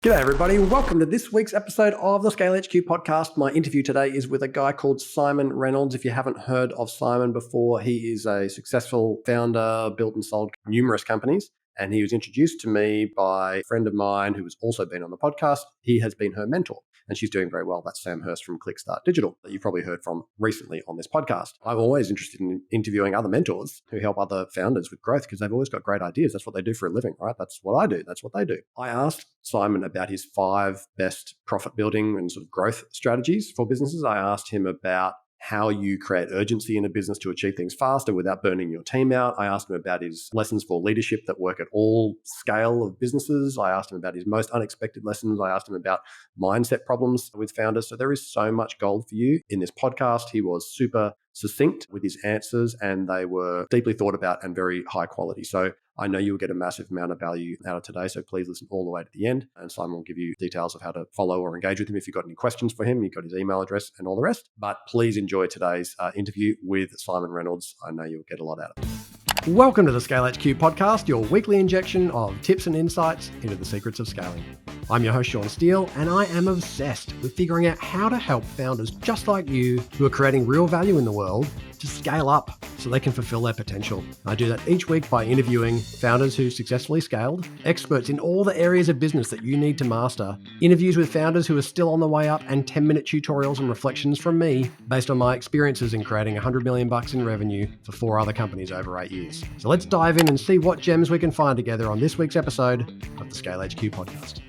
G'day everybody, welcome to this week's episode of the Scale HQ podcast. My interview today is with a guy called Siimon Reynolds. If you haven't heard of Siimon before, he is a successful founder, built and sold numerous companies. And he was introduced to me by a friend of mine who has also been on the podcast. He has been her mentor and she's doing very well. That's Sam Hurst from Clickstart Digital that you've probably heard from recently on this podcast. I'm always interested in interviewing other mentors who help other founders with growth because they've always got great ideas. That's what they do for a living, right? That's what I do. That's what they do. I asked Siimon about his 5 best profit building and sort of growth strategies for businesses. I asked him about how you create urgency in a business to achieve things faster without burning your team out. I asked him about his lessons for leadership that work at all scale of businesses. I asked him about his most unexpected lessons. I asked him about mindset problems with founders. So there is so much gold for you in this podcast. He was super succinct with his answers and they were deeply thought about and very high quality. So I know you'll get a massive amount of value out of today, so please listen all the way to the end. And Siimon will give you details of how to follow or engage with him. If you've got any questions for him, you've got his email address and all the rest. But please enjoy today's interview with Siimon Reynolds. I know you'll get a lot out of it. Welcome to the Scale HQ podcast, your weekly injection of tips and insights into the secrets of scaling. I'm your host, Sean Steele, and I am obsessed with figuring out how to help founders just like you who are creating real value in the world to scale up so they can fulfill their potential. I do that each week by interviewing founders who successfully scaled, experts in all the areas of business that you need to master, interviews with founders who are still on the way up, and 10-minute tutorials and reflections from me based on my experiences in creating $100 million in revenue for 4 other companies over 8 years. So let's dive in and see what gems we can find together on this week's episode of the Scale HQ podcast.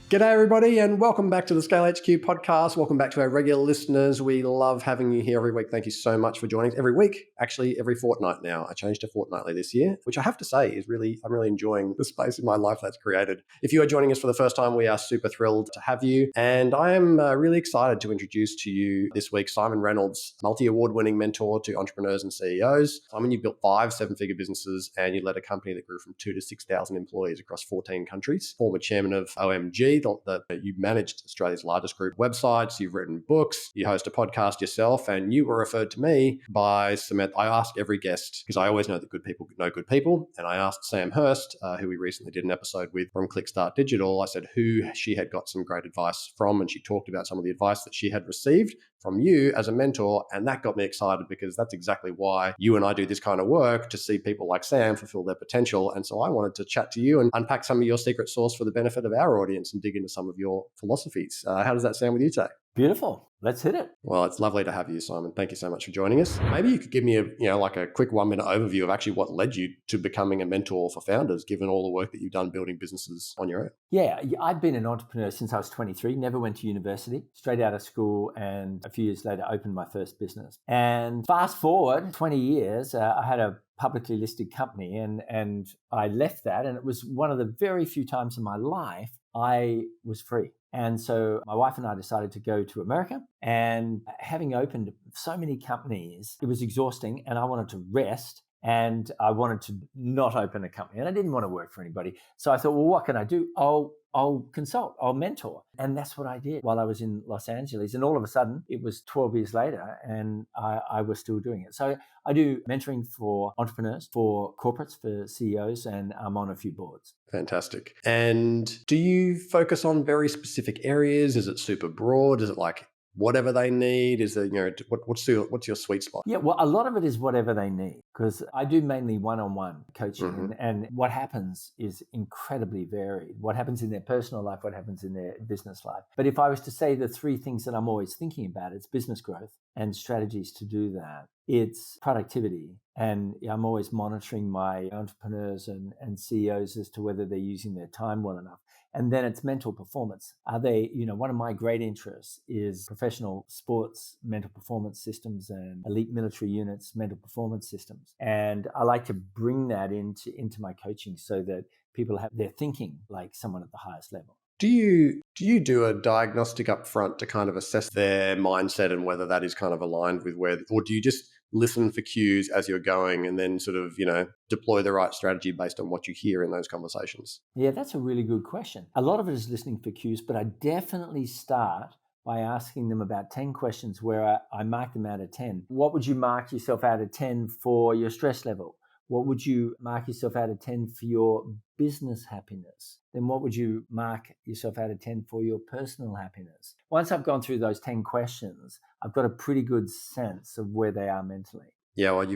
G'day everybody and welcome back to the Scale HQ podcast. Welcome back to our regular listeners. We love having you here every week. Thank you so much for joining us. Every week, actually every fortnight now. I changed to fortnightly this year, which I have to say is I'm really enjoying the space in my life that's created. If you are joining us for the first time, we are super thrilled to have you. And I am really excited to introduce to you this week Siimon Reynolds, multi-award winning mentor to entrepreneurs and CEOs. Siimon, you built 5 7-figure businesses and you led a company that grew from 2 to 6,000 employees across 14 countries. Former chairman of OMG, you've managed Australia's largest group websites, you've written books, you host a podcast yourself, and you were referred to me by Samantha. I ask every guest, because I always know that good people know good people, and I asked Sam Hurst, who we recently did an episode with from Clickstart Digital, I said who she had got some great advice from, and she talked about some of the advice that she had received from you as a mentor, and that got me excited because that's exactly why you and I do this kind of work, to see people like Sam fulfill their potential. And so I wanted to chat to you and unpack some of your secret sauce for the benefit of our audience and dig into some of your philosophies. How does that sound with you today? Beautiful. Let's hit it. Well, it's lovely to have you, Siimon. Thank you so much for joining us. Maybe you could give me a quick 1-minute overview of actually what led you to becoming a mentor for founders, given all the work that you've done building businesses on your own. Yeah, I've been an entrepreneur since I was 23, never went to university, straight out of school, and a few years later opened my first business. And fast forward 20 years, I had a publicly listed company and I left that, and it was one of the very few times in my life I was free. And so my wife and I decided to go to America, and having opened so many companies, it was exhausting and I wanted to rest and I wanted to not open a company and I didn't want to work for anybody. So I thought, well, what can I do? I'll consult, I'll mentor. And that's what I did while I was in Los Angeles. And all of a sudden, it was 12 years later and I was still doing it. So I do mentoring for entrepreneurs, for corporates, for CEOs, and I'm on a few boards. Fantastic. And do you focus on very specific areas? Is it super broad? Is it like whatever they need? Is there, what's your sweet spot? Yeah, well, a lot of it is whatever they need, because I do mainly one-on-one coaching. Mm-hmm. And what happens is incredibly varied. What happens in their personal life, what happens in their business life. But if I was to say the 3 things that I'm always thinking about, it's business growth and strategies to do that. It's productivity. And I'm always monitoring my entrepreneurs and CEOs as to whether they're using their time well enough. And then it's mental performance. Are they, one of my great interests is professional sports mental performance systems and elite military units mental performance systems. And I like to bring that into my coaching so that people have their thinking like someone at the highest level. Do you do a diagnostic up front to kind of assess their mindset and whether that is kind of aligned with or do you just listen for cues as you're going and then sort of, deploy the right strategy based on what you hear in those conversations? Yeah, that's a really good question. A lot of it is listening for cues, but I definitely start by asking them about 10 questions where I mark them out of 10. What would you mark yourself out of 10 for your stress level? what would you mark yourself out of 10 for your business happiness? Then what would you mark yourself out of 10 for your personal happiness? Once I've gone through those 10 questions, I've got a pretty good sense of where they are mentally. Yeah, well,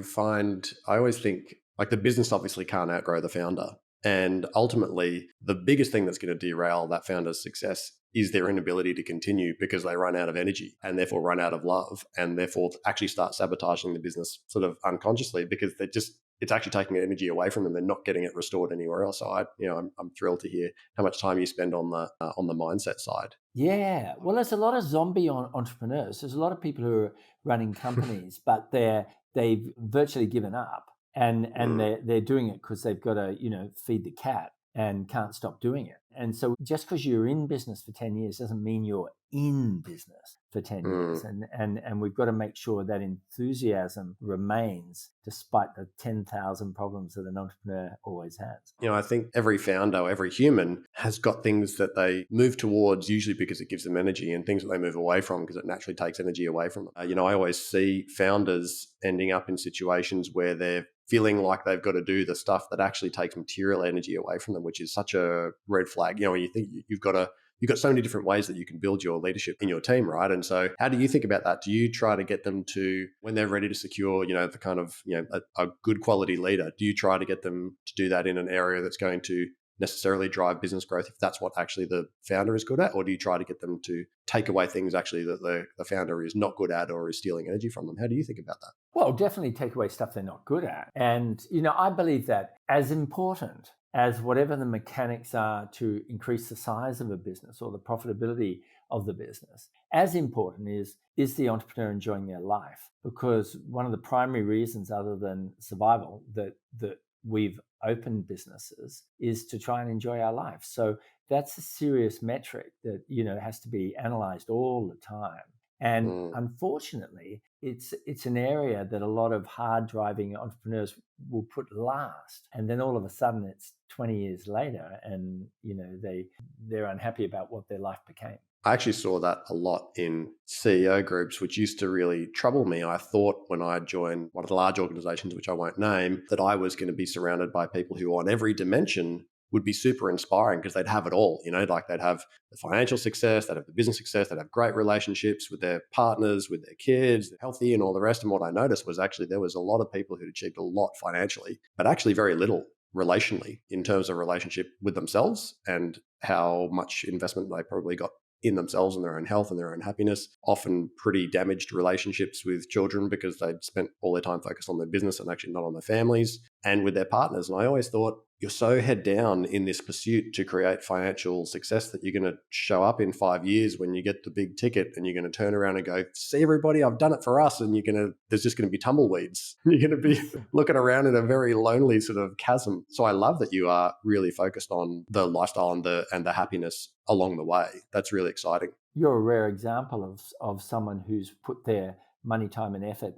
I always think like the business obviously can't outgrow the founder. And ultimately, the biggest thing that's going to derail that founder's success is their inability to continue because they run out of energy and therefore run out of love and therefore actually start sabotaging the business sort of unconsciously because it's actually taking energy away from them. They're not getting it restored anywhere else. So I'm thrilled to hear how much time you spend on the mindset side. Yeah, well, there's a lot of zombie entrepreneurs. There's a lot of people who are running companies, but they've virtually given up, and they're doing it because they've got to feed the cat and can't stop doing it. And so just because you're in business for 10 years doesn't mean you're in business for 10 years. And we've got to make sure that enthusiasm remains despite the 10,000 problems that an entrepreneur always has. I think every founder, every human has got things that they move towards, usually because it gives them energy, and things that they move away from because it naturally takes energy away from them. I always see founders ending up in situations where they're feeling like they've got to do the stuff that actually takes material energy away from them, which is such a red flag. When you think you've got so many different ways that you can build your leadership in your team, right? And so how do you think about that? Do you try to get them to, when they're ready to secure, the kind of, a good quality leader, do you try to get them to do that in an area that's going to necessarily drive business growth if that's what actually the founder is good at? Or do you try to get them to take away things actually that the founder is not good at or is stealing energy from them? How do you think about that? Well, definitely take away stuff they're not good at. And, I believe that as important as whatever the mechanics are to increase the size of a business or the profitability of the business, as important is the entrepreneur enjoying their life? Because one of the primary reasons, other than survival, that we've opened businesses is to try and enjoy our life. So that's a serious metric that, has to be analyzed all the time. And unfortunately, it's an area that a lot of hard driving entrepreneurs will put last. And then all of a sudden it's 20 years later and, they're unhappy about what their life became. I actually saw that a lot in CEO groups, which used to really trouble me. I thought when I joined one of the large organizations, which I won't name, that I was going to be surrounded by people who on every dimension would be super inspiring because they'd have it all, like they'd have the financial success, they'd have the business success, they'd have great relationships with their partners, with their kids, they're healthy and all the rest. And what I noticed was actually there was a lot of people who'd achieved a lot financially, but actually very little relationally in terms of relationship with themselves and how much investment they probably got in themselves and their own health and their own happiness, often pretty damaged relationships with children because they'd spent all their time focused on their business and actually not on their families and with their partners. And I always thought, you're so head down in this pursuit to create financial success that you're going to show up in 5 years when you get the big ticket and you're going to turn around and go, see everybody, I've done it for us. And there's just going to be tumbleweeds. You're going to be looking around in a very lonely sort of chasm. So I love that you are really focused on the lifestyle and the happiness along the way. That's really exciting. You're a rare example of someone who's put their money, time and effort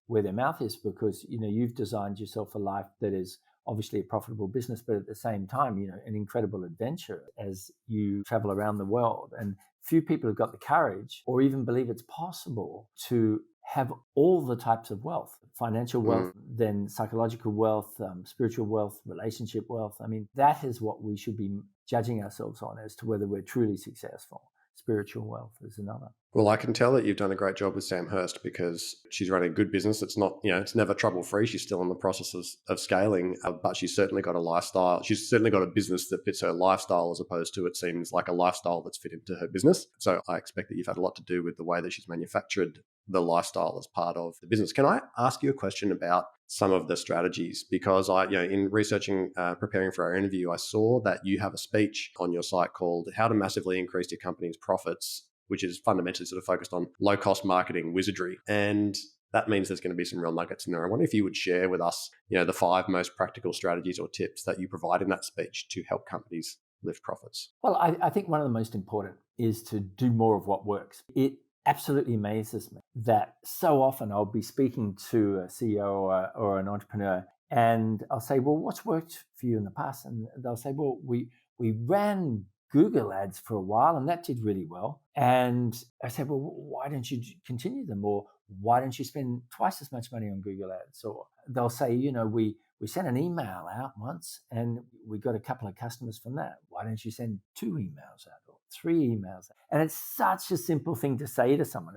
where their mouth is, because, you've designed yourself a life that is obviously a profitable business, but at the same time, an incredible adventure as you travel around the world. And few people have got the courage or even believe it's possible to have all the types of wealth, financial wealth, then psychological wealth, spiritual wealth, relationship wealth. I mean, that is what we should be judging ourselves on as to whether we're truly successful. Spiritual wealth is another. Well, I can tell that you've done a great job with Sam Hurst because she's running a good business. It's not, it's never trouble free. She's still in the process of scaling, but she's certainly got a lifestyle. She's certainly got a business that fits her lifestyle as opposed to, it seems like, a lifestyle that's fit into her business. So I expect that you've had a lot to do with the way that she's manufactured the lifestyle as part of the business. Can I ask you a question about some of the strategies? Because in researching, preparing for our interview, I saw that you have a speech on your site called How to Massively Increase Your Company's Profits, which is fundamentally sort of focused on low-cost marketing wizardry. And that means there's going to be some real nuggets in there. I wonder if you would share with us, the 5 most practical strategies or tips that you provide in that speech to help companies lift profits. Well, I think one of the most important is to do more of what works. It absolutely amazes me that so often I'll be speaking to a CEO or an entrepreneur and I'll say, well, what's worked for you in the past? And they'll say, well, we ran Google ads for a while and that did really well. And I said, well, why don't you continue them? Or why don't you spend twice as much money on Google ads? Or they'll say, we We sent an email out once and we got a couple of customers from that. Why don't you send 2 emails out or 3 emails out? And it's such a simple thing to say to someone.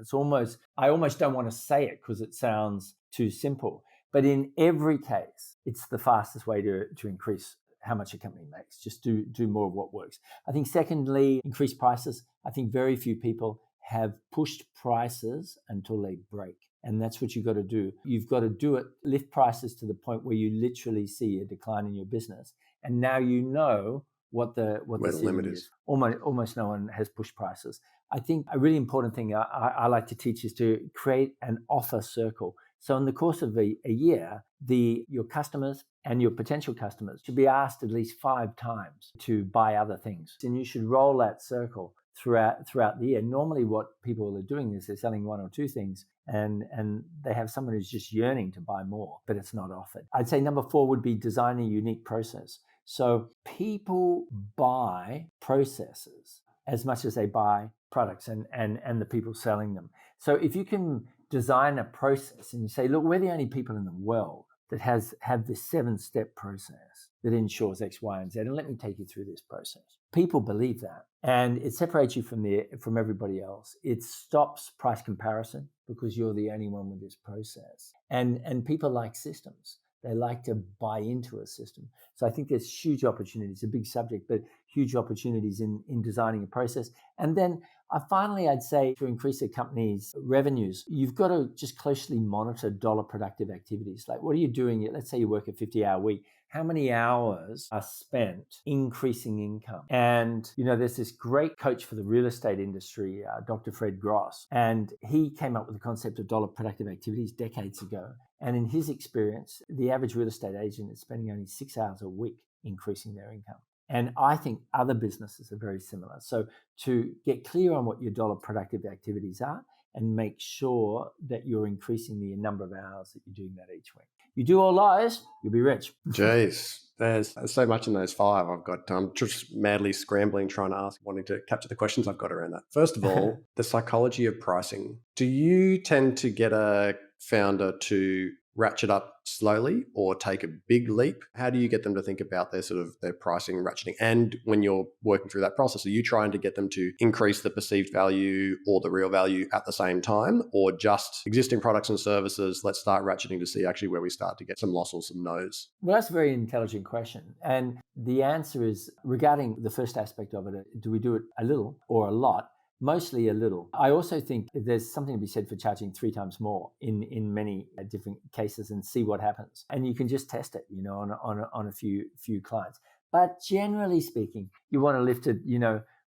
I almost don't want to say it because it sounds too simple. But in every case, it's the fastest way to increase how much a company makes. Just do more of what works. I think secondly, increase prices. I think very few people have pushed prices until they break. And that's what you've got to do. You've got to do it, lift prices to the point where you literally see a decline in your business. And now you know what the limit is. Almost no one has pushed prices. I think a really important thing I like to teach is to create an offer circle. So in the course of a year, your customers and your potential customers should be asked at least 5 times to buy other things. And you should roll that circle throughout the year. Normally what people are doing is they're selling 1 or 2 things and they have someone who's just yearning to buy more, but it's not offered. I'd say number 4 would be design a unique process. So people buy processes as much as they buy products and the people selling them. So if you can design a process and you say, look, we're the only people in the world that have this 7-step process that ensures X, Y, and Z. And let me take you through this process. People believe that. And it separates you from everybody else. It stops price comparison because you're the only one with this process. And people like systems. They like to buy into a system. So I think there's huge opportunities, a big subject, but huge opportunities in designing a process. And then finally, I'd say to increase a company's revenues, you've got to just closely monitor dollar productive activities. Like, what are you doing? Let's say you work a 50-hour week. How many hours are spent increasing income? And, there's this great coach for the real estate industry, Dr. Fred Gross, and he came up with the concept of dollar productive activities decades ago. And in his experience, the average real estate agent is spending only 6 hours a week increasing their income. And I think other businesses are very similar. So to get clear on what your dollar productive activities are and make sure that you're increasing the number of hours that you're doing that each week. You do all those, you'll be rich. Jeez, there's so much in those 5. I've got just madly scrambling, wanting to capture the questions I've got around that. First of all, the psychology of pricing. Do you tend to get a founder to ratchet up slowly or take a big leap? How do you get them to think about their pricing ratcheting? And when you're working through that process, are you trying to get them to increase the perceived value or the real value at the same time, or just existing products and services, let's start ratcheting to see actually where we start to get some loss or some no's? Well, that's a very intelligent question. And the answer is, regarding the first aspect of it, do we do it a little or a lot? Mostly a little. I also think there's something to be said for charging 3 times more in many different cases and see what happens. And you can just test it, on a few clients. But generally speaking, you want to lift it,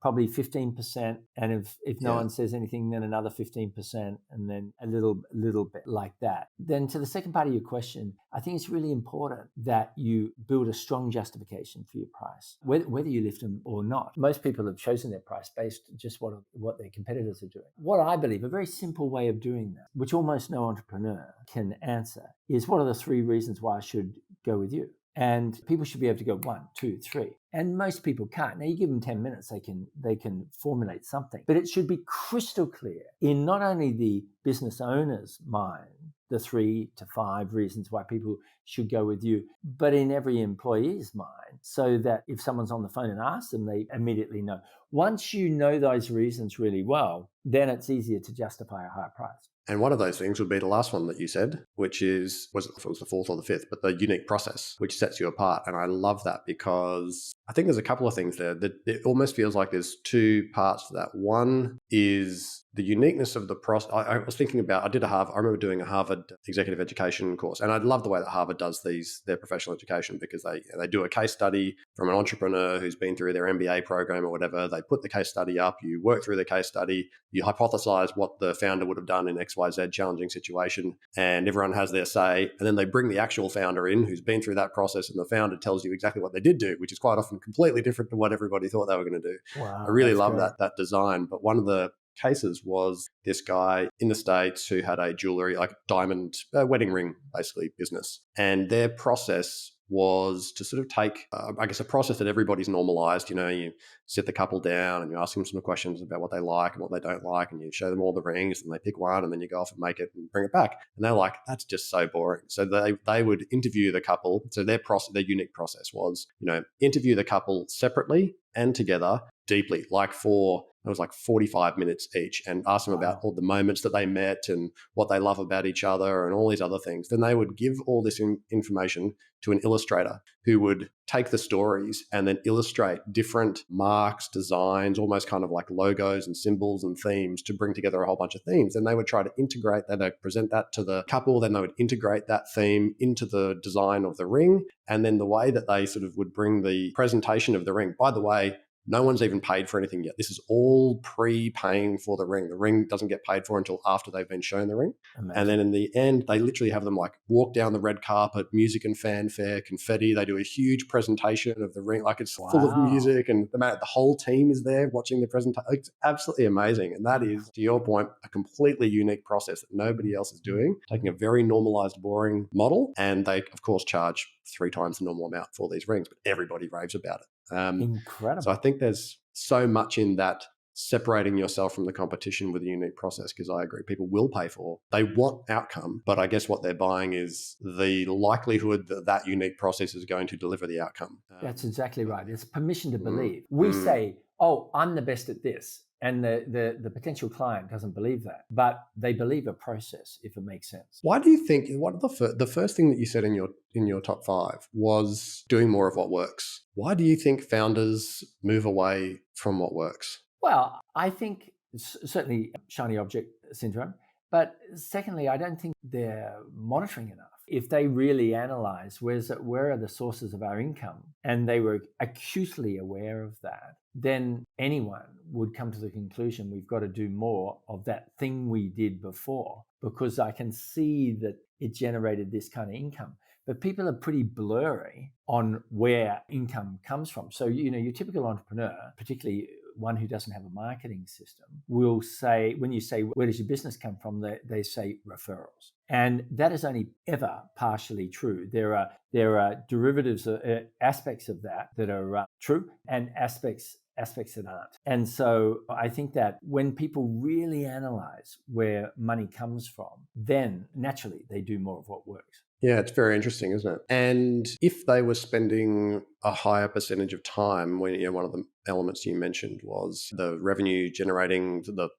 probably 15%. And if no one says anything, then another 15%, and then a little bit like that. Then to the second part of your question, I think it's really important that you build a strong justification for your price, whether you lift them or not. Most people have chosen their price based just what their competitors are doing. What I believe, a very simple way of doing that, which almost no entrepreneur can answer, is what are the 3 reasons why I should go with you? And people should be able to go 1, 2, 3. And most people can't. Now you give them 10 minutes, they can formulate something. But it should be crystal clear in not only the business owner's mind, the 3 to 5 reasons why people should go with you, but in every employee's mind, so that if someone's on the phone and asks them, they immediately know. Once you know those reasons really well, then it's easier to justify a higher price. And one of those things would be the last one that you said, which is, was it the 4th or the 5th, but the unique process, which sets you apart. And I love that because I think there's a couple of things there that it almost feels like there's 2 parts to that. One is the uniqueness of the process. I was thinking about, I remember doing a Harvard executive education course, and I love the way that Harvard does their professional education, because they do a case study from an entrepreneur who's been through their MBA program or whatever. They put the case study up, you work through the case study, you hypothesize what the founder would have done in XYZ challenging situation, and everyone has their say. And then they bring the actual founder in who's been through that process, and the founder tells you exactly what they did do, which is quite often completely different to what everybody thought they were going to do. Wow, I really love that design. But one of the cases was this guy in the States who had a jewelry, like diamond wedding ring, basically business. And their process was to sort of take, I guess, a process that everybody's normalized. You sit the couple down and you ask them some questions about what they like and what they don't like, and you show them all the rings and they pick one and then you go off and make it and bring it back. And they're like, that's just so boring. So they would interview the couple. So their unique process was, interview the couple separately and together deeply, it was like 45 minutes each, and ask them about all the moments that they met and what they love about each other and all these other things. Then they would give all this information to an illustrator who would take the stories and then illustrate different marks, designs, almost kind of like logos and symbols and themes to bring together a whole bunch of themes. And they would try to integrate that, they'd present that to the couple, then they would integrate that theme into the design of the ring. And then the way that they sort of would bring the presentation of the ring, by the way, no one's even paid for anything yet. This is all pre-paying for the ring. The ring doesn't get paid for until after they've been shown the ring. Amazing. And then in the end, they literally have them like walk down the red carpet, music and fanfare, confetti. They do a huge presentation of the ring. Like it's full of music, and the whole team is there watching the presentation. It's absolutely amazing. And that is, to your point, a completely unique process that nobody else is doing, taking a very normalized, boring model. And they, of course, charge 3 times the normal amount for these rings, but everybody raves about it. Incredible. So I think there's so much in that, separating yourself from the competition with a unique process, because I agree, people will pay for, they want outcome, but I guess what they're buying is the likelihood that that unique process is going to deliver the outcome. That's exactly right. It's permission to believe. We say, oh, I'm the best at this. And the potential client doesn't believe that, but they believe a process, if it makes sense. Why do you think, what the first thing that you said in your top 5 was doing more of what works? Why do you think founders move away from what works? Well, I think certainly shiny object syndrome, but secondly, I don't think they're monitoring enough. If they really analyze where are the sources of our income, and they were acutely aware of that, then anyone would come to the conclusion we've got to do more of that thing we did before, because I can see that it generated this kind of income. But people are pretty blurry on where income comes from. So, your typical entrepreneur, particularly one who doesn't have a marketing system, will say, when you say, where does your business come from? They say referrals. And that is only ever partially true. There are derivatives, aspects of that are true, and aspects that aren't. And so I think that when people really analyze where money comes from, then naturally they do more of what works. Yeah, it's very interesting, isn't it? And if they were spending a higher percentage of time, when one of the elements you mentioned was the revenue generating, the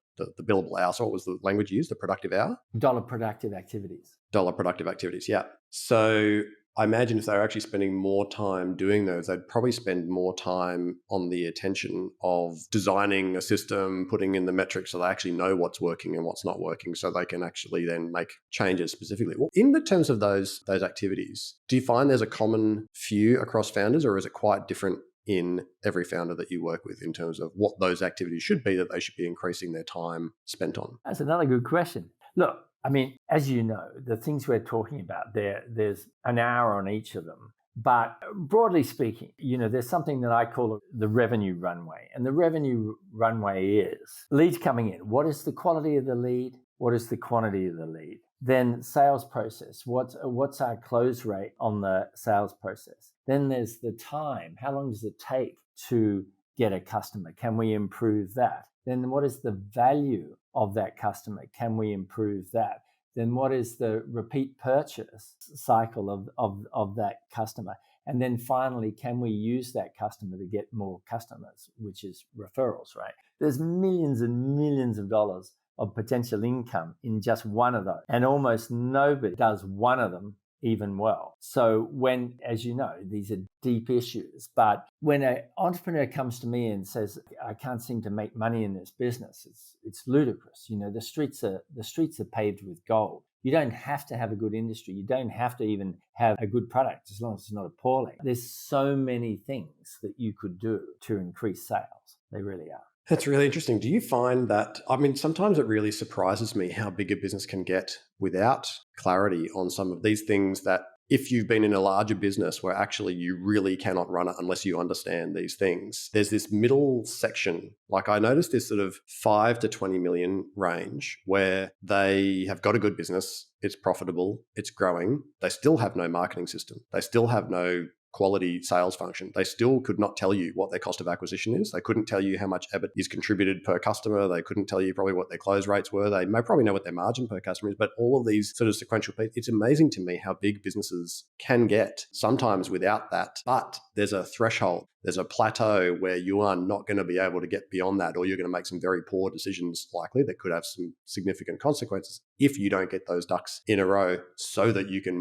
billable hour. So what was the language used? The productive hour? Dollar productive activities. Yeah. So I imagine if they were actually spending more time doing those, they'd probably spend more time on the attention of designing a system, putting in the metrics so they actually know what's working and what's not working, so they can actually then make changes specifically. Well, in the terms of those activities, do you find there's a common few across founders, or is it quite different in every founder that you work with in terms of what those activities should be that they should be increasing their time spent on? That's another good question. Look, I mean, as you know, the things we're talking about, there's an hour on each of them. But broadly speaking, there's something that I call the revenue runway. And the revenue runway is leads coming in. What is the quality of the lead? What is the quantity of the lead? Then sales process. What's our close rate on the sales process? Then there's the time. How long does it take to get a customer? Can we improve that? Then what is the value of that customer? Can we improve that? Then what is the repeat purchase cycle of that customer? And then finally, can we use that customer to get more customers, which is referrals, right? There's millions and millions of dollars of potential income in just one of those. And almost nobody does one of them even well. So when, as you know, these are deep issues, but when an entrepreneur comes to me and says, I can't seem to make money in this business, it's ludicrous. The streets are paved with gold. You don't have to have a good industry. You don't have to even have a good product as long as it's not appalling. There's so many things that you could do to increase sales. They really are. That's really interesting. Do you find that, sometimes it really surprises me how big a business can get without clarity on some of these things that if you've been in a larger business where actually you really cannot run it unless you understand these things, there's this middle section. Like I noticed this sort of 5 to 20 million range where they have got a good business, it's profitable, it's growing. They still have no marketing system. They still have no quality sales function. They still could not tell you what their cost of acquisition is. They couldn't tell you how much EBIT is contributed per customer. They couldn't tell you probably what their close rates were. They may probably know what their margin per customer is, but all of these sort of sequential pieces, it's amazing to me how big businesses can get sometimes without that. But there's a threshold. There's a plateau where you are not going to be able to get beyond that, or you're going to make some very poor decisions likely that could have some significant consequences if you don't get those ducks in a row so that you can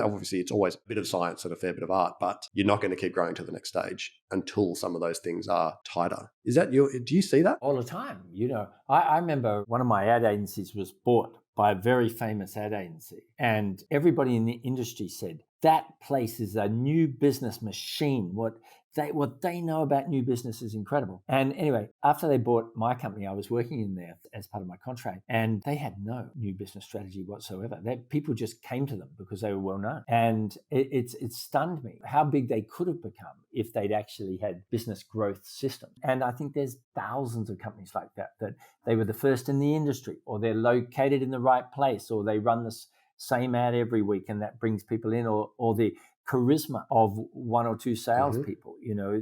obviously it's always a bit of science and a fair bit of art, but you're not going to keep growing to the next stage until some of those things are tighter. Do you see that? All the time. I remember one of my ad agencies was bought by a very famous ad agency, and everybody in the industry said, that place is a new business machine. What they know about new business is incredible. And anyway, after they bought my company, I was working in there as part of my contract, and they had no new business strategy whatsoever. People just came to them because they were well known. And it stunned me how big they could have become if they'd actually had business growth systems. And I think there's thousands of companies like that they were the first in the industry, or they're located in the right place, or they run this same ad every week and that brings people in, or the charisma of one or two salespeople.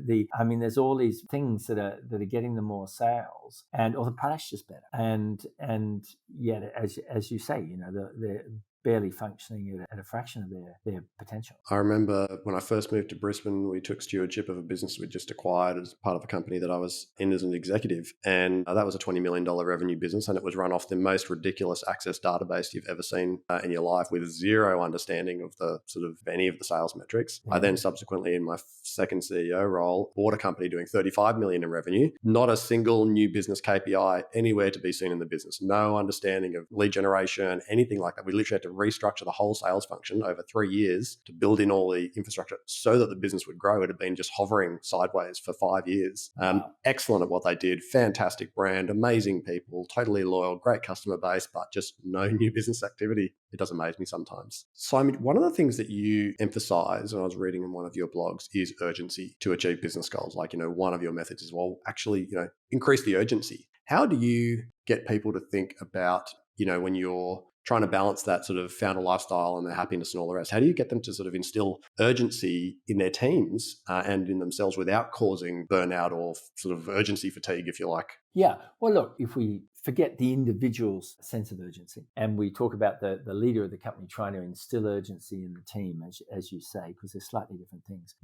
There's all these things that are getting them more sales, or the product's just better. And yet, as you say, they're barely functioning at a fraction of their potential. I remember when I first moved to Brisbane, we took stewardship of a business we'd just acquired as part of a company that I was in as an executive. And that was a $20 million revenue business. And it was run off the most ridiculous Access database you've ever seen in your life, with zero understanding of the sort of any of the sales metrics. Yeah. I then subsequently, in my second CEO role, bought a company doing $35 million in revenue, not a single new business KPI anywhere to be seen in the business, no understanding of lead generation, anything like that. We literally had to restructure the whole sales function over 3 years to build in all the infrastructure so that the business would grow. It had been just hovering sideways for 5 years. Wow. Excellent at what they did, fantastic brand, amazing people, totally loyal, great customer base, but just no new business activity. It does amaze me sometimes. Simon, one of the things that you emphasize, and I was reading in one of your blogs, is urgency to achieve business goals. Like, one of your methods is, actually, increase the urgency. How do you get people to think about, when you're trying to balance that sort of founder lifestyle and their happiness and all the rest? How do you get them to sort of instill urgency in their teams and in themselves without causing burnout or sort of urgency fatigue, if you like? Yeah. Well, look, if we forget the individual's sense of urgency and we talk about the leader of the company trying to instill urgency in the team, as you say, because they're slightly different things.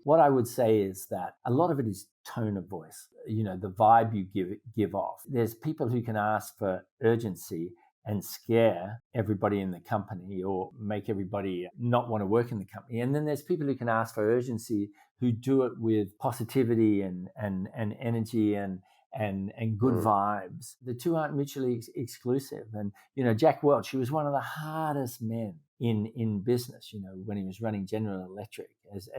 What I would say is that a lot of it is tone of voice, the vibe you give off. There's people who can ask for urgency and scare everybody in the company or make everybody not want to work in the company. And then there's people who can ask for urgency who do it with positivity and energy and good vibes. The two aren't mutually exclusive. And, Jack Welch, he was one of the hardest men in business, when he was running General Electric,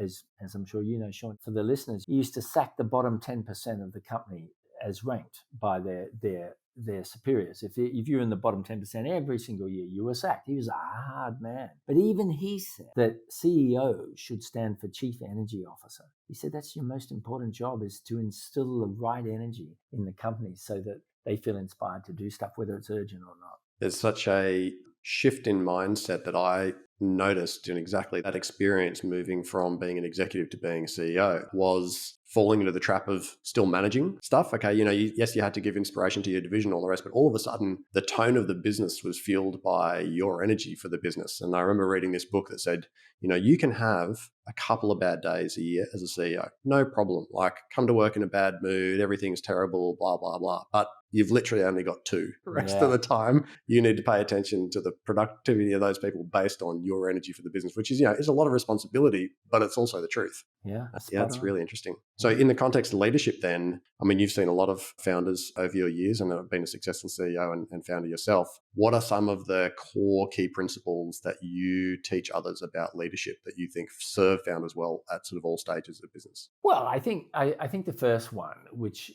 as I'm sure you know, Sean. For the listeners, he used to sack the bottom 10% of the company as ranked by their superiors. If you're in the bottom 10% every single year, you were sacked. He was a hard man. But even he said that CEO should stand for Chief Energy Officer. He said that's your most important job, is to instill the right energy in the company so that they feel inspired to do stuff, whether it's urgent or not. There's such a shift in mindset that I noticed in exactly that experience, moving from being an executive to being a CEO, was falling into the trap of still managing stuff. Okay, yes, you had to give inspiration to your division, all the rest, but all of a sudden the tone of the business was fueled by your energy for the business. And I remember reading this book that said, you can have a couple of bad days a year as a CEO, no problem. Like, come to work in a bad mood, everything's terrible, blah, blah, blah. But you've literally only got 2. The rest of the time, you need to pay attention to the productivity of those people based on your energy for the business, which is, is a lot of responsibility, but it's also the truth. Yeah, it's really interesting. So in the context of leadership then, you've seen a lot of founders over your years and have been a successful CEO and founder yourself. What are some of the core key principles that you teach others about leadership that you think serve founders well at sort of all stages of business? Well, I think the first one, which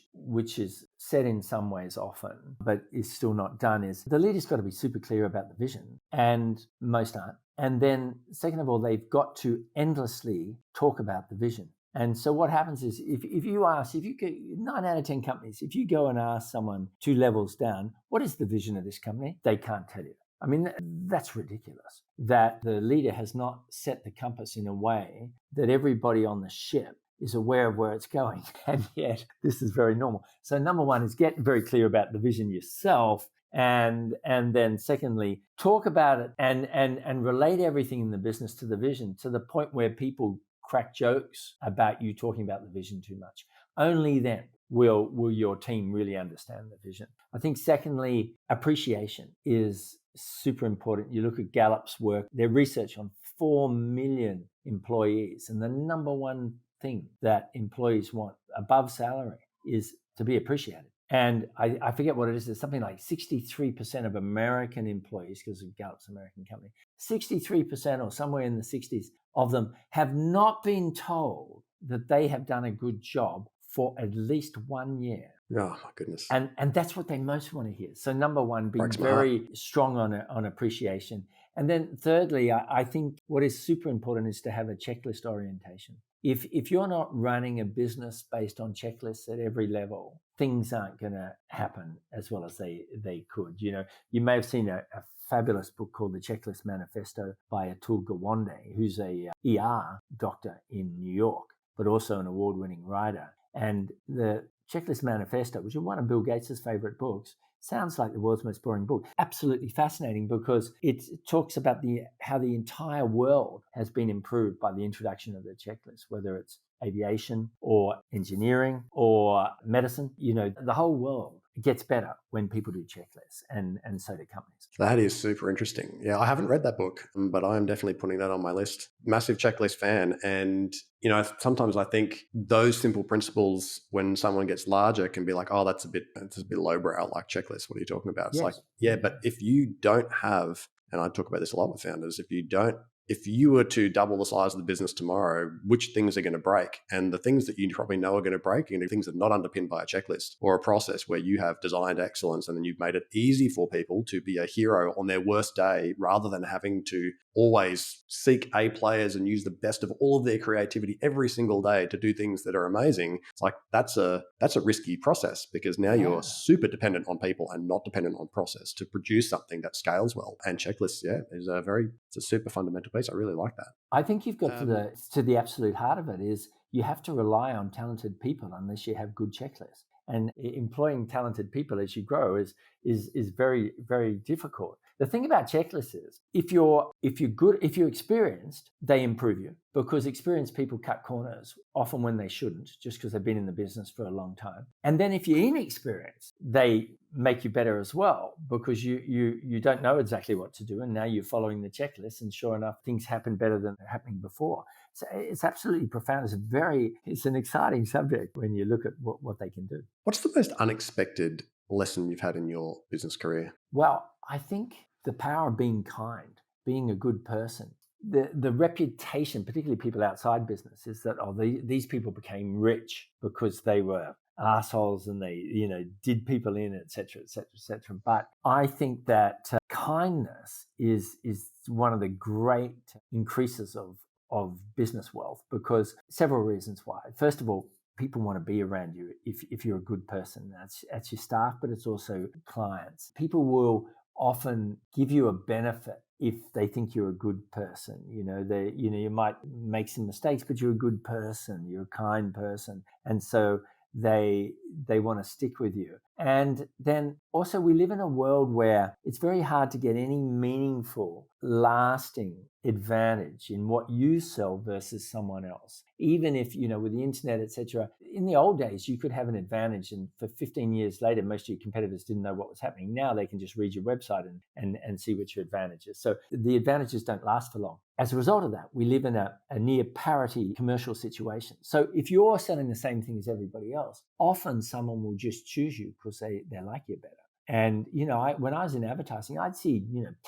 is said in some ways often, but is still not done, is the leader's got to be super clear about the vision, and most aren't. And then second of all, they've got to endlessly talk about the vision. And so what happens is if you go 9 out of 10 companies, if you go and ask someone 2 levels down, what is the vision of this company? They can't tell you. I mean, that's ridiculous that the leader has not set the compass in a way that everybody on the ship is aware of where it's going. And yet this is very normal. So number one is get very clear about the vision yourself. And then secondly, talk about it and relate everything in the business to the vision, to the point where people crack jokes about you talking about the vision too much. Only then will your team really understand the vision. I think secondly, appreciation is super important. You look at Gallup's work, their research on 4 million employees, and the number one thing that employees want above salary is to be appreciated. And I forget what it is. It's something like 63% of American employees, because of Gallup's American company, 63% or somewhere in the 60s of them have not been told that they have done a good job for at least 1 year. Oh, my goodness. And that's what they most want to hear. So number one, be Breaks my very strong on appreciation. And then thirdly, I think what is super important is to have a checklist orientation. If you're not running a business based on checklists at every level, things aren't going to happen as well as they could. You know, you may have seen a fabulous book called The Checklist Manifesto by Atul Gawande, who's a ER doctor in New York, but also an award-winning writer. And the Checklist Manifesto, which is one of Bill Gates' favorite books, sounds like the world's most boring book. Absolutely fascinating because it talks about how the entire world has been improved by the introduction of the checklist, whether it's aviation or engineering or medicine. You know, the whole world gets better when people do checklists, and so do companies. That is super interesting. Yeah, I haven't read that book, but I am definitely putting that on my list. Massive checklist fan. And, you know, sometimes I think those simple principles, when someone gets larger, can be like, oh, that's a bit lowbrow, like checklist. What are you talking about? It's like, yeah, but if you don't have, and I talk about this a lot with founders, if you were to double the size of the business tomorrow, which things are going to break? And the things that you probably know are going to break are things that are not underpinned by a checklist or a process where you have designed excellence and then you've made it easy for people to be a hero on their worst day rather than having to always seek A players and use the best of all of their creativity every single day to do things that are amazing. It's like that's a risky process because now you're super dependent on people and not dependent on process to produce something that scales well. And checklists, it's a super fundamental piece. I really like that. I think you've got to the absolute heart of it is you have to rely on talented people unless you have good checklists. And employing talented people as you grow is very, very difficult. The thing about checklists is if you're experienced, they improve you because experienced people cut corners often when they shouldn't, just because they've been in the business for a long time. And then if you're inexperienced, they make you better as well because you don't know exactly what to do. And now you're following the checklist and sure enough, things happen better than they're happening before. So it's absolutely profound. It's an exciting subject when you look at what they can do. What's the most unexpected lesson you've had in your business career? Well, I think the power of being kind, being a good person. The reputation, particularly people outside business, is that these people became rich because they were assholes and they did people in, et cetera, et cetera, et cetera. But I think that kindness is one of the great increases of business wealth because several reasons why. First of all, people want to be around you if you're a good person. That's your staff, but it's also clients. People will often give you a benefit if they think you're a good person. You might make some mistakes, but you're a good person, you're a kind person. And so they want to stick with you. And then also we live in a world where it's very hard to get any meaningful, lasting advantage in what you sell versus someone else. Even if, with the internet, et cetera, in the old days, you could have an advantage. And for 15 years later, most of your competitors didn't know what was happening. Now they can just read your website and see what your advantage is. So the advantages don't last for long. As a result of that, we live in a near parity commercial situation. So if you're selling the same thing as everybody else, often someone will just choose you because they like you better. And, when I was in advertising, I'd see,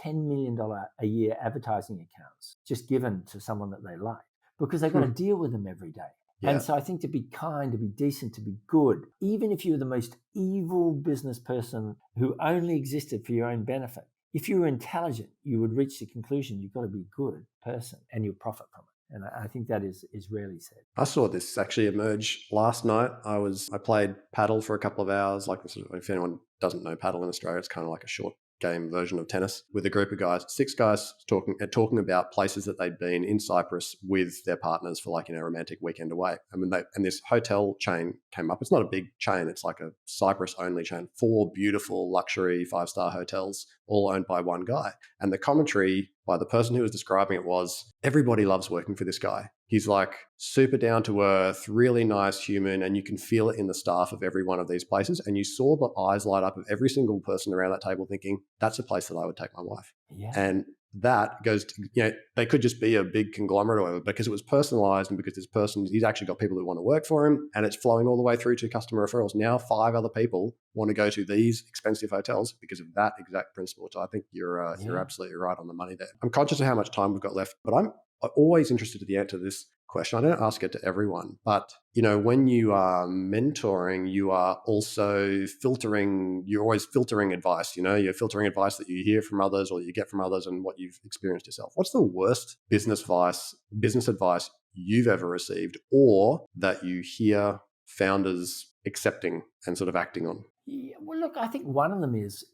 $10 million a year advertising accounts just given to someone that they like because they've got to deal with them every day. Yeah. And so I think to be kind, to be decent, to be good, even if you're the most evil business person who only existed for your own benefit, if you were intelligent, you would reach the conclusion you've got to be a good person and you'll profit from it. And I think that is rarely said. I saw this actually emerge last night. I played paddle for a couple of hours. Like, if anyone doesn't know paddle in Australia, it's kind of like a short game version of tennis with a group of guys, 6 guys talking about places that they'd been in Cyprus with their partners for, like, a romantic weekend away. I mean, and this hotel chain came up. It's not a big chain. It's like a Cyprus only chain, 4 beautiful luxury 5-star hotels, all owned by one guy. And the commentary by the person who was describing it was, everybody loves working for this guy. He's like super down to earth, really nice human, and you can feel it in the staff of every one of these places. And you saw the eyes light up of every single person around that table thinking, that's a place that I would take my wife. Yeah. And that goes to, they could just be a big conglomerate or whatever, because it was personalized, and because this person, he's actually got people who want to work for him, and it's flowing all the way through to customer referrals. Now 5 other people want to go to these expensive hotels because of that exact principle. So I think you're absolutely right on the money there. I'm conscious of how much time we've got left, but I'm always interested in the answer to this question. I don't ask it to everyone, but when you are mentoring, you are also filtering. You're always filtering advice. You're filtering advice that you hear from others or you get from others, and what you've experienced yourself. What's the worst business advice you've ever received, or that you hear founders accepting and sort of acting on? Yeah, well, look, I think one of them is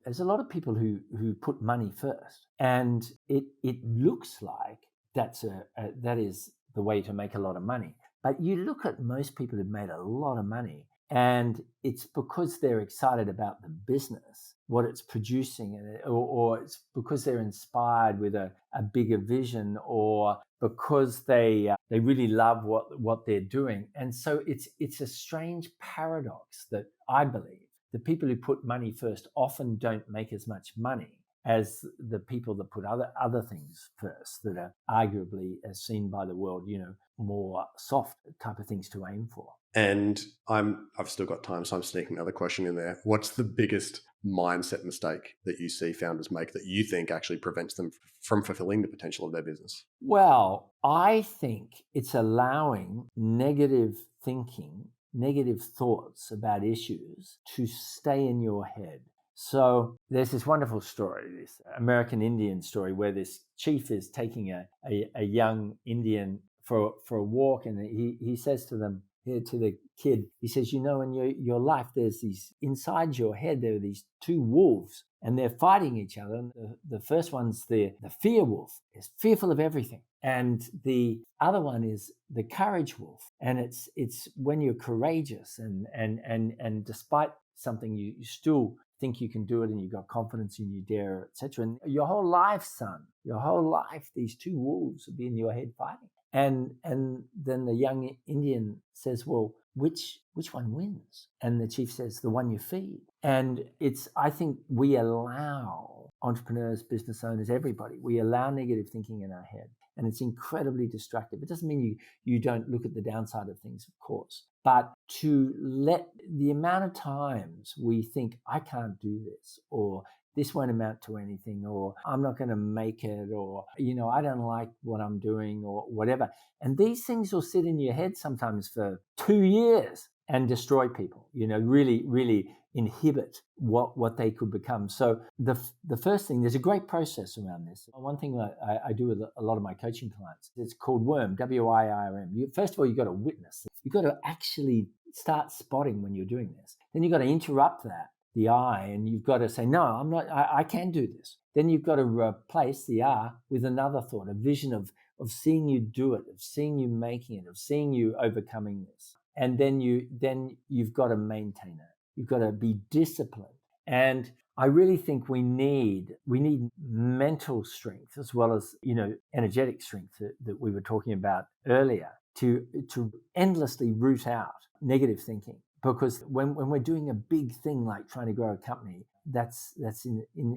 there's a lot of people who put money first, and it looks like that is the way to make a lot of money. But you look at most people who've made a lot of money, and it's because they're excited about the business, what it's producing, or it's because they're inspired with a bigger vision, or because they really love what they're doing. And so it's a strange paradox that I believe the people who put money first often don't make as much money as the people that put other things first, that are arguably, as seen by the world, more soft type of things to aim for. And I've still got time, so I'm sneaking another question in there. What's the biggest mindset mistake that you see founders make that you think actually prevents them from fulfilling the potential of their business? Well, I think it's allowing negative thinking, negative thoughts about issues to stay in your head. So there's this wonderful story, this American Indian story, where this chief is taking a young Indian for a walk, and he says to them, to the kid, he says, in your life, there's these, inside your head, there are these 2 wolves, and they're fighting each other. And the first one's the fear wolf, is fearful of everything. And the other one is the courage wolf. And it's when you're courageous and despite something, you still think you can do it, and you've got confidence and you dare, etc. And your whole life, these 2 wolves will be in your head fighting. And then the young Indian says, well, which one wins? And the chief says, the one you feed. And I think we allow entrepreneurs, business owners, everybody, we allow negative thinking in our head. And it's incredibly destructive. It doesn't mean you don't look at the downside of things, of course. But to let the amount of times we think, I can't do this, or this won't amount to anything, or I'm not going to make it, or, I don't like what I'm doing, or whatever. And these things will sit in your head sometimes for 2 years and destroy people, really, really inhibit what they could become. So the first thing, there's a great process around this. One thing that I do with a lot of my coaching clients, it's called WIRM, W-I-R-M. First of all, you've got to witness. You've got to actually start spotting when you're doing this. Then you've got to interrupt the I, and you've got to say, no, I'm not, I can do this. Then you've got to replace the R with another thought, a vision of seeing you do it, of seeing you making it, of seeing you overcoming this. And then you've got to maintain it. You've got to be disciplined. And I really think we need mental strength as well as, energetic strength that we were talking about earlier to endlessly root out negative thinking. Because when we're doing a big thing like trying to grow a company, that's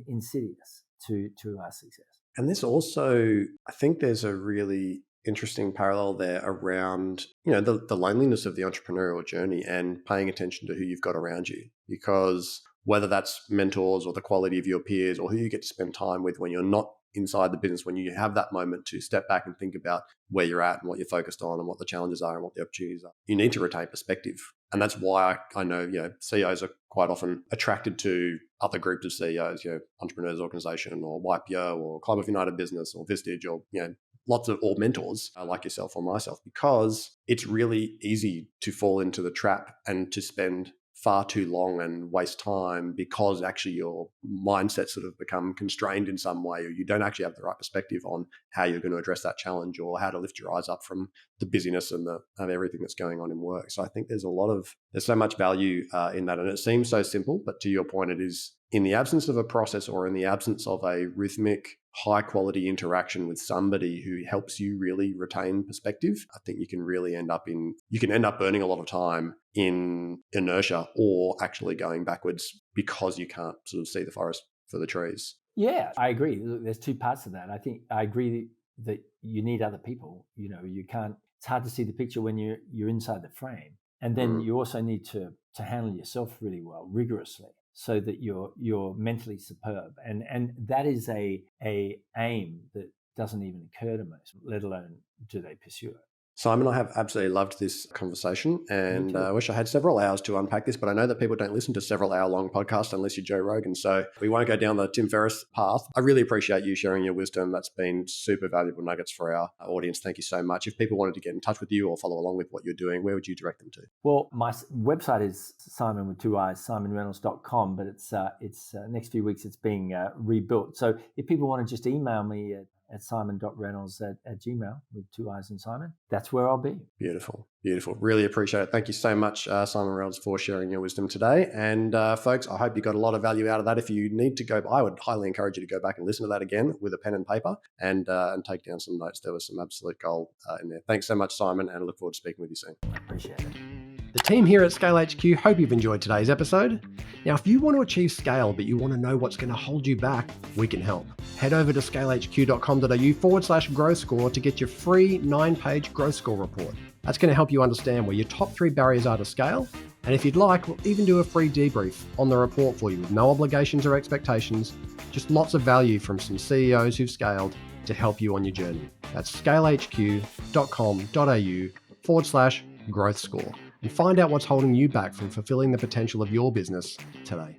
insidious to our success. And this also, I think there's a really interesting parallel there around, the loneliness of the entrepreneurial journey and paying attention to who you've got around you. Because whether that's mentors or the quality of your peers or who you get to spend time with when you're not inside the business, when you have that moment to step back and think about where you're at and what you're focused on and what the challenges are and what the opportunities are, you need to retain perspective. And that's why I know, CEOs are quite often attracted to other groups of CEOs, Entrepreneurs Organization or YPO or Club of United Business or Vistage or, or mentors like yourself or myself, because it's really easy to fall into the trap and to spend far too long and waste time because actually your mindset sort of become constrained in some way, or you don't actually have the right perspective on how you're going to address that challenge or how to lift your eyes up from the busyness and everything that's going on in work. So I think there's so much value in that. And it seems so simple, but to your point, it is in the absence of a process or in the absence of a rhythmic, high quality interaction with somebody who helps you really retain perspective, I think you can really end up burning a lot of time in inertia or actually going backwards because you can't sort of see the forest for the trees. Yeah, I agree. Look, there's two parts to that. I think I agree that you need other people. It's hard to see the picture when you're inside the frame. And then you also need to handle yourself really well, rigorously, so that you're mentally superb. And that is a aim that doesn't even occur to most, let alone do they pursue it. Siimon, I have absolutely loved this conversation, and I wish I had several hours to unpack this, but I know that people don't listen to several hour-long podcasts unless you're Joe Rogan, so we won't go down the Tim Ferriss path. I really appreciate you sharing your wisdom. That's been super valuable nuggets for our audience. Thank you so much. If people wanted to get in touch with you or follow along with what you're doing, where would you direct them to? Well, my website is Siimon with 2 I's, SiimonReynolds.com, but it's next few weeks it's being rebuilt. So if people want to just email me at simon.reynolds@gmail with 2 I's and Siimon, that's where I'll be. Beautiful. Really appreciate it. Thank you so much, Siimon Reynolds, for sharing your wisdom today. And folks, I hope you got a lot of value out of that. If you need to go, I would highly encourage you to go back and listen to that again with a pen and paper and take down some notes. There was some absolute gold in there. Thanks so much, Siimon, and I look forward to speaking with you soon. I appreciate it. The team here at Scale HQ hope you've enjoyed today's episode. Now, if you want to achieve scale, but you want to know what's going to hold you back, we can help. Head over to scalehq.com.au/growth score to get your free 9-page growth score report. That's going to help you understand where your top 3 barriers are to scale. And if you'd like, we'll even do a free debrief on the report for you with no obligations or expectations, just lots of value from some CEOs who've scaled to help you on your journey. That's scalehq.com.au/growth score. And find out what's holding you back from fulfilling the potential of your business today.